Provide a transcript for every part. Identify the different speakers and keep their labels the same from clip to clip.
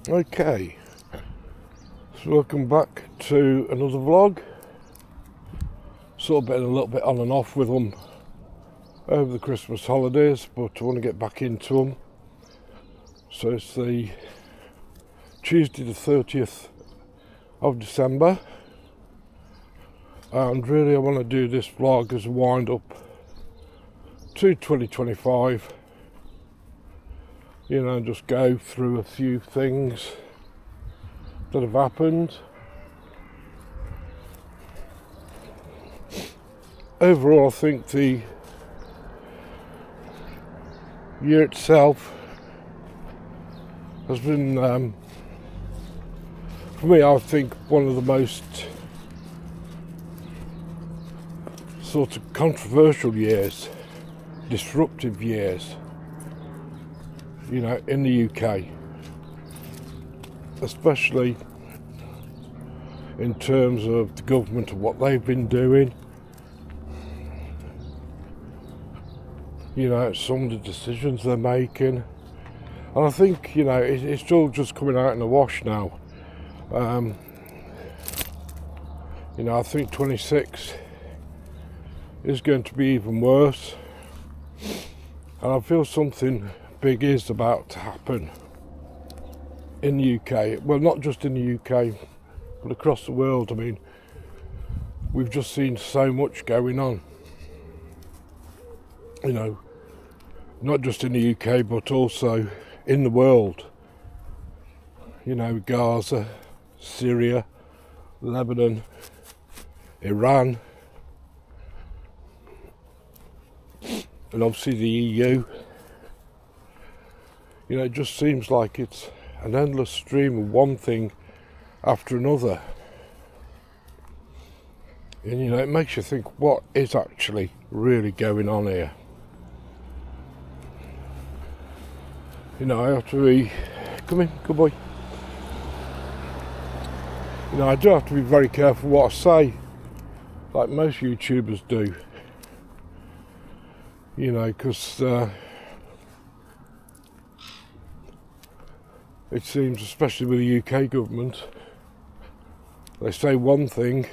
Speaker 1: Okay, so welcome back to another vlog. Sort of been a little bit on and off with them over the Christmas holidays, but I want to get back into them. So it's the Tuesday the 30th of December, and really I want to do this vlog as a wind up to 2025. You know, just go through a few things that have happened. Overall, I think the year itself has been, for me, I think one of the most sort of controversial years, disruptive years, you know, in the UK, especially in terms of the government and what they've been doing. You know, some of the decisions they're making, and I think, you know, it's all just coming out in the wash now. You know, I think 26 is going to be even worse, and I feel something big is about to happen in the UK. Well, not just in the UK, but across the world. I mean, we've just seen so much going on, you know, not just in the UK but also in the world. You know, Gaza, Syria, Lebanon, Iran, and obviously the EU. You know, it just seems like it's an endless stream of one thing after another. And, you know, it makes you think, what is actually really going on here? You know, I have to be... Come in, good boy. You know, I do have to be very careful what I say, like most YouTubers do. You know, because... it seems, especially with the UK government, they say one thing,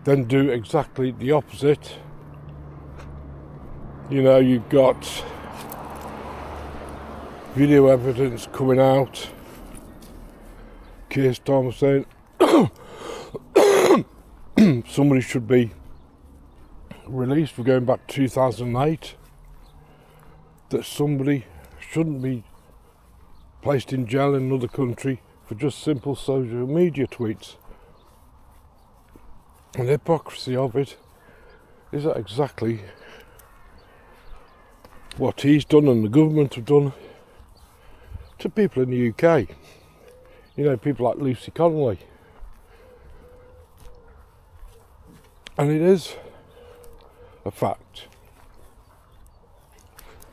Speaker 1: then do exactly the opposite. You know, you've got video evidence coming out. Keir Starmer saying somebody should be released for going back to 2008, that somebody shouldn't be placed in jail in another country for just simple social media tweets. And the hypocrisy of it is that exactly what he's done and the government have done to people in the UK. You know, people like Lucy Connolly. And it is a fact.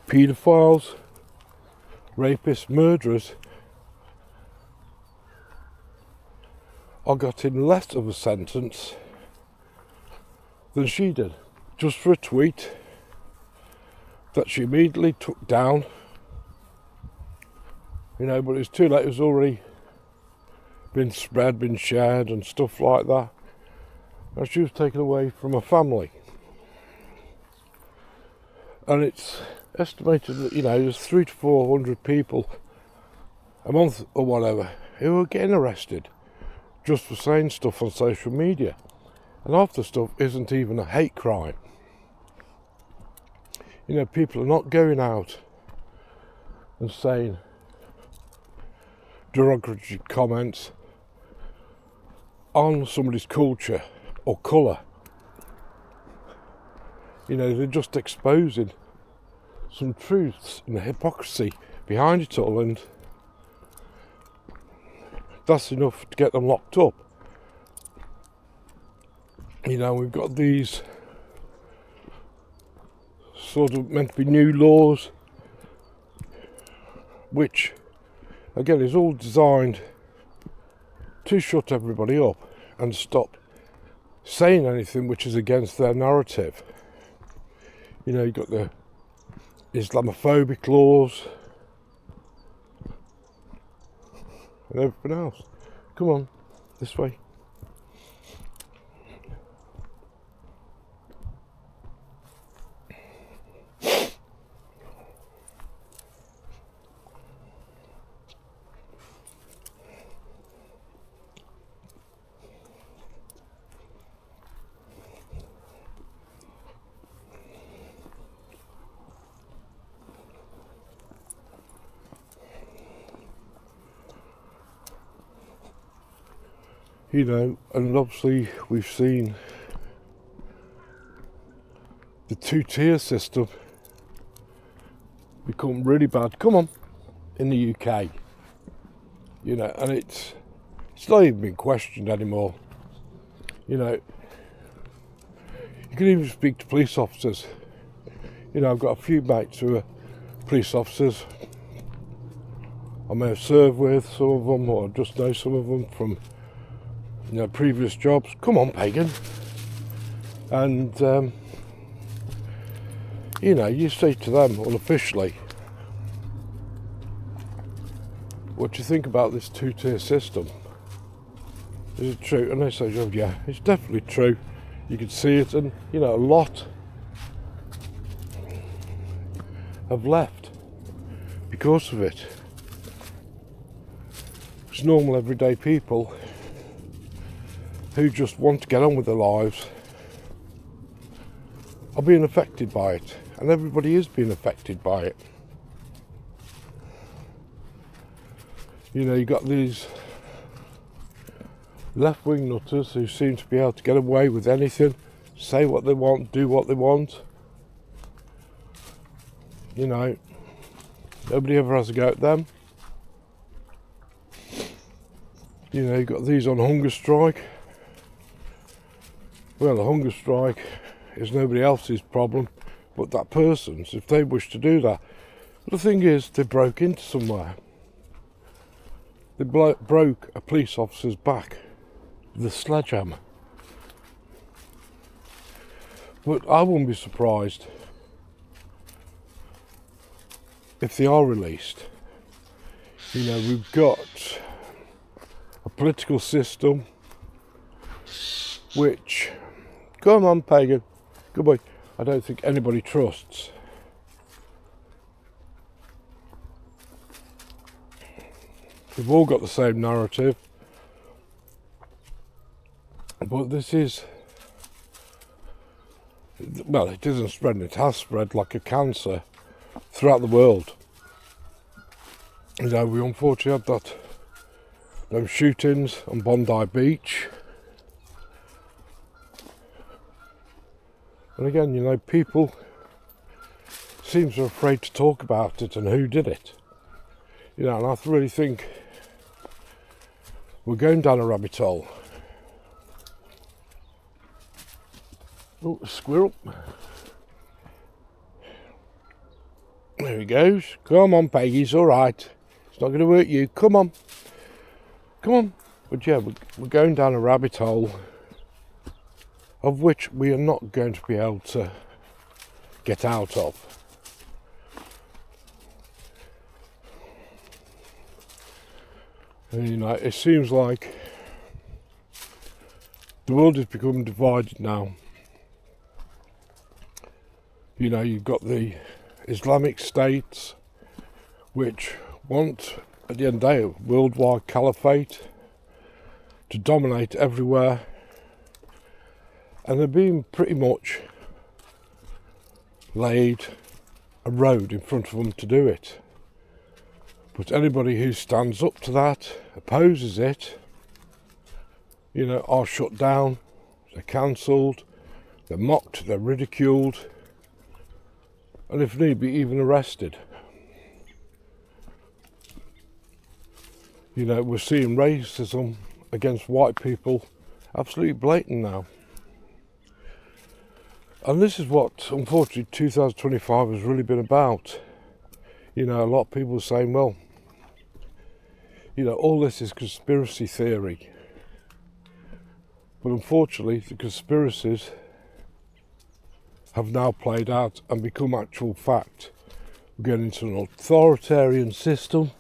Speaker 1: Paedophiles, rapists, murderers are getting less of a sentence than she did, just for a tweet that she immediately took down. You know, but it's too late. It was already been spread, been shared and stuff like that, and she was taken away from her family. And it's estimated that, you know, there's 300 to 400 people a month or whatever who are getting arrested just for saying stuff on social media, and half the stuff isn't even a hate crime. You know, people are not going out and saying derogatory comments on somebody's culture or colour. You know, they're just exposing some truths and the hypocrisy behind it all, and that's enough to get them locked up. You know, we've got these sort of meant to be new laws, which again is all designed to shut everybody up and stop saying anything which is against their narrative. You know, you've got the Islamophobic laws, and everything else. Come on, this way. You know, and obviously we've seen the two-tier system become really bad. Come on, in the UK, you know, and it's not even being questioned anymore. You know, you can even speak to police officers. You know, I've got a few mates who are police officers. I may have served with some of them, or just know some of them from, you know, previous jobs. Come on, Pagan. And you know, you say to them unofficially, what do you think about this two-tier system? Is it true? And they say, oh yeah, it's definitely true. You can see it, and you know, a lot have left because of it. It's normal everyday people who just want to get on with their lives are being affected by it, and everybody is being affected by it. You know, you got these left-wing nutters who seem to be able to get away with anything, say what they want, do what they want. You know, nobody ever has a go at them. You know, you got these on hunger strike. Well, the hunger strike is nobody else's problem but that person's, if they wish to do that. But the thing is, they broke into somewhere. They broke a police officer's back with a sledgehammer. But I wouldn't be surprised if they are released. You know, we've got a political system which, come on, Pagan, good boy, I don't think anybody trusts. We've all got the same narrative, but this is, well, it isn't spreading, it has spread like a cancer throughout the world. You know, we unfortunately had those shootings on Bondi Beach. And again, you know, people seem so afraid to talk about it and who did it. You know, and I really think we're going down a rabbit hole. Oh, a squirrel. There he goes. Come on, Peggy, it's all right. It's not going to hurt you. Come on. Come on. But yeah, we're going down a rabbit hole of which we are not going to be able to get out of. And, you know, it seems like the world is becoming divided now. You know, you've got the Islamic states which want, at the end of the day, a worldwide caliphate to dominate everywhere. And they're being pretty much laid a road in front of them to do it. But anybody who stands up to that, opposes it, you know, are shut down, they're cancelled, they're mocked, they're ridiculed, and if need be, even arrested. You know, we're seeing racism against white people absolutely blatant now. And this is what, unfortunately, 2025 has really been about. You know, a lot of people are saying, well, you know, all this is conspiracy theory. But unfortunately, the conspiracies have now played out and become actual fact. We're getting into an authoritarian system,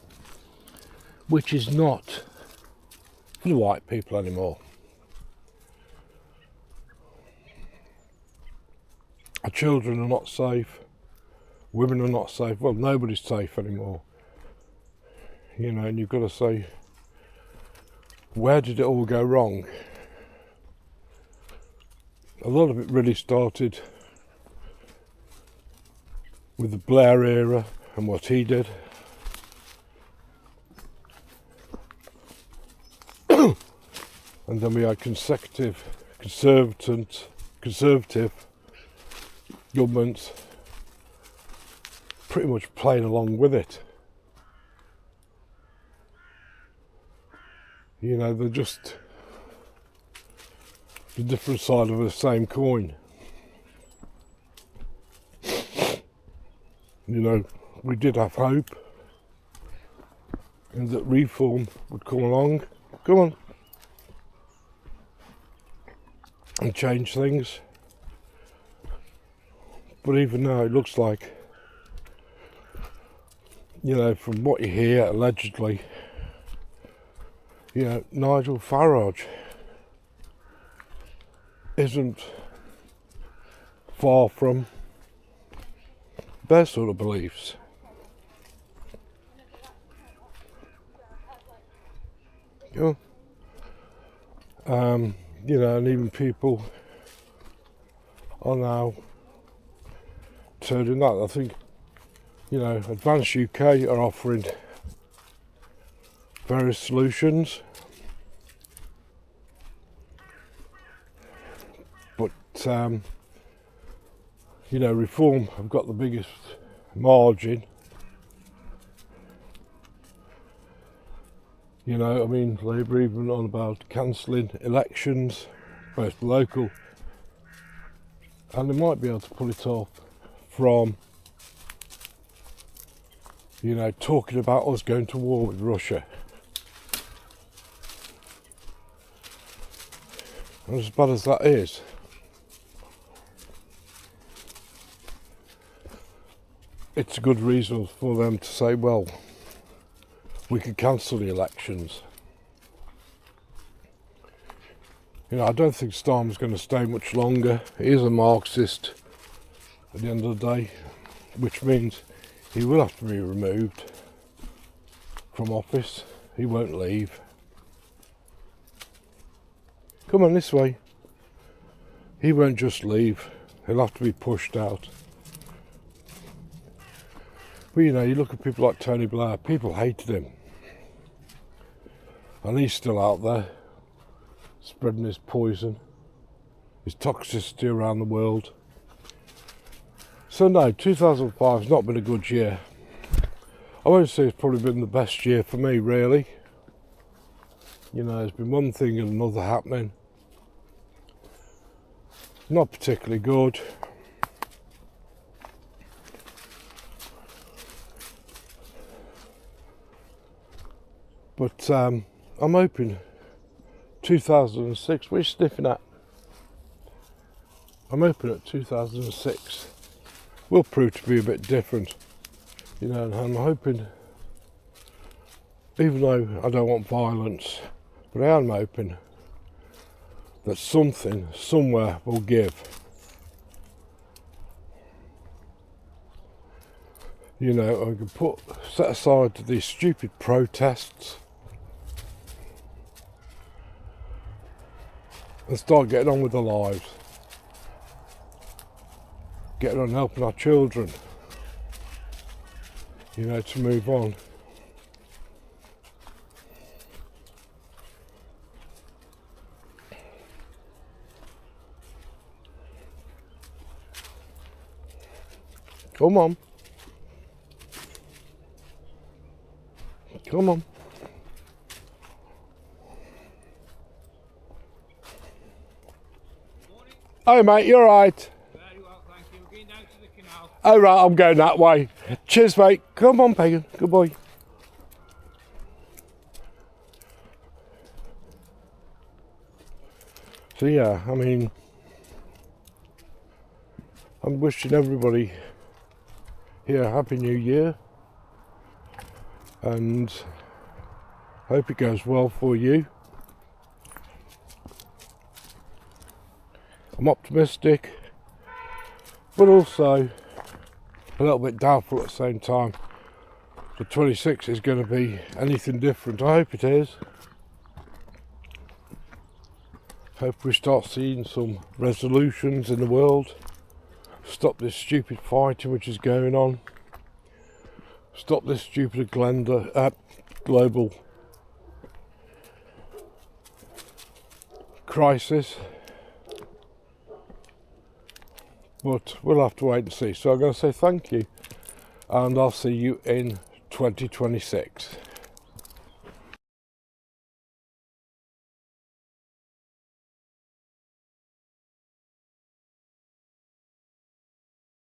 Speaker 1: which is not for the white people anymore. Our children are not safe. Women are not safe. Well, nobody's safe anymore. You know, and you've got to say, where did it all go wrong? A lot of it really started with the Blair era and what he did. And then we had conservative governments pretty much playing along with it. You know, they're just the different side of the same coin. You know, we did have hope and that reform would come along. Come on. And change things. But even now it looks like, you know, from what you hear allegedly, you know, Nigel Farage isn't far from their sort of beliefs. You know, and even people are now turning that. I think, you know, Advance UK are offering various solutions, but you know, Reform have got the biggest margin. You know, I mean, Labour even on about cancelling elections, both local, and they might be able to pull it off from, you know, talking about us going to war with Russia. And as bad as that is, it's a good reason for them to say, well, we could cancel the elections. You know, I don't think Starmer's going to stay much longer. He is a Marxist at the end of the day, which means he will have to be removed from office. He won't leave. Come on, this way. He won't just leave. He'll have to be pushed out. But you know, you look at people like Tony Blair, people hated him. And he's still out there, spreading his poison, his toxicity around the world. So no, 2005 has not been a good year. I won't say it's probably been the best year for me, really. You know, there's been one thing and another happening. Not particularly good. But I'm hoping 2006, what are you sniffing at? I'm hoping that 2006 will prove to be a bit different. You know, and I'm hoping, even though I don't want violence, but I am hoping that something, somewhere will give. You know, I can set aside these stupid protests and start getting on with their lives. Getting on helping our children, you know, to move on. Come on. Come on. Hi mate, you're right.
Speaker 2: Very well, thank you. We're going down to the canal.
Speaker 1: Oh right, I'm going that way. Cheers mate. Come on Pagan, good boy. So yeah, I mean, I'm wishing everybody here a happy new year and hope it goes well for you I'm optimistic, but also a little bit doubtful at the same time. The 26th is going to be anything different. I hope it is. Hope we start seeing some resolutions in the world. Stop this stupid fighting which is going on. Stop this stupid global crisis. But we'll have to wait and see. So I'm going to say thank you, and I'll see you in 2026.